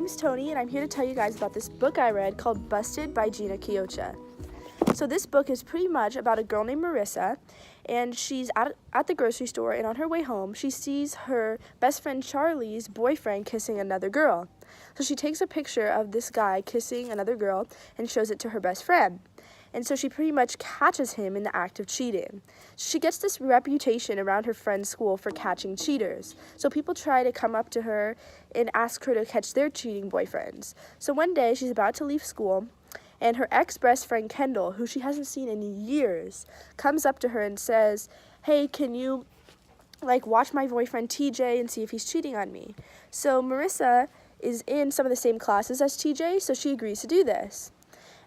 name's Tony, and I'm here to tell you guys about this book I read called Busted by Gina Kiocha. So this book is pretty much about a girl named Marissa, and she's at the grocery store, and on her way home, she sees her best friend Charlie's boyfriend kissing another girl. So she takes a picture of this guy kissing another girl and shows it to her best friend. And so she pretty much catches him in the act of cheating. She gets this reputation around her friend's school for catching cheaters. So people try to come up to her and ask her to catch their cheating boyfriends. So one day she's about to leave school, and her ex-best friend Kendall, who she hasn't seen in years, comes up to her and says, "Hey, can you watch my boyfriend TJ and see if he's cheating on me?" So Marissa is in some of the same classes as TJ, so she agrees to do this.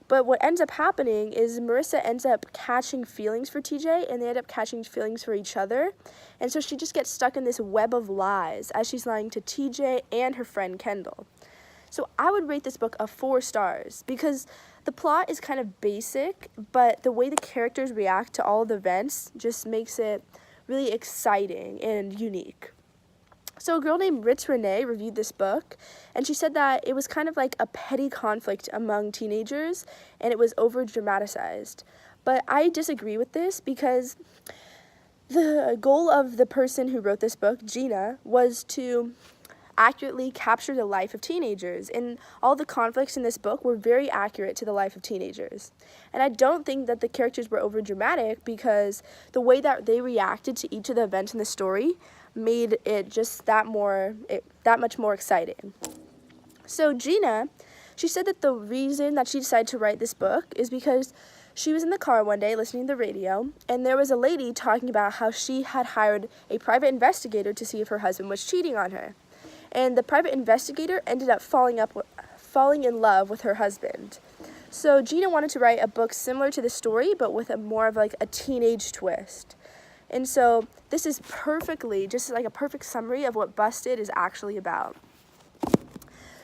But what ends up happening is Marissa ends up catching feelings for TJ, and they end up catching feelings for each other. And so she just gets stuck in this web of lies as she's lying to TJ and her friend Kendall. So I would rate this book a 4 stars because the plot is kind of basic, but the way the characters react to all the events just makes it really exciting and unique. So a girl named Ritz Renee reviewed this book, and she said that it was kind of like a petty conflict among teenagers, and it was over-dramatized. But I disagree with this because the goal of the person who wrote this book, Gina, was to accurately capture the life of teenagers, and all the conflicts in this book were very accurate to the life of teenagers. And I don't think that the characters were over-dramatic because the way that they reacted to each of the events in the story made it just that much more exciting. So Gina, she said that the reason that she decided to write this book is because she was in the car one day listening to the radio, and there was a lady talking about how she had hired a private investigator to see if her husband was cheating on her. And the private investigator ended up falling in love with her husband. So Gina wanted to write a book similar to the story, but with more of a teenage twist. And so this is just a perfect summary of what Busted is actually about.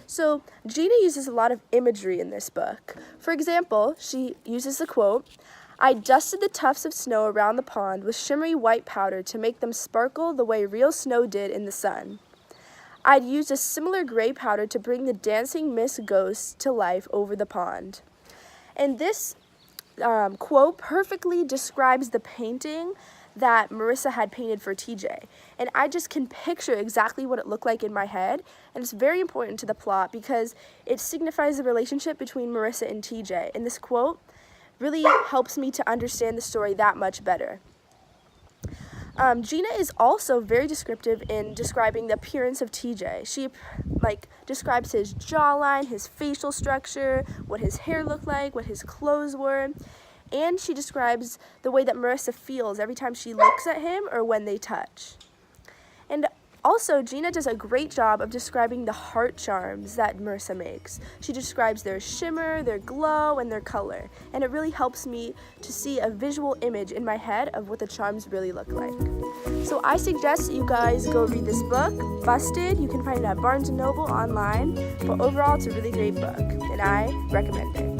So Gina uses a lot of imagery in this book. For example, she uses the quote, "I dusted the tufts of snow around the pond with shimmery white powder to make them sparkle the way real snow did in the sun. I'd used a similar gray powder to bring the dancing mist ghosts to life over the pond." And this quote perfectly describes the painting that Marissa had painted for TJ. And I just can picture exactly what it looked like in my head. And it's very important to the plot because it signifies the relationship between Marissa and TJ. And this quote really helps me to understand the story that much better. Gina is also very descriptive in describing the appearance of TJ. She describes his jawline, his facial structure, what his hair looked like, what his clothes were. And she describes the way that Marissa feels every time she looks at him or when they touch. And also, Gina does a great job of describing the heart charms that Marissa makes. She describes their shimmer, their glow, and their color. And it really helps me to see a visual image in my head of what the charms really look like. So I suggest that you guys go read this book, Busted. You can find it at Barnes & Noble online. But overall, it's a really great book, and I recommend it.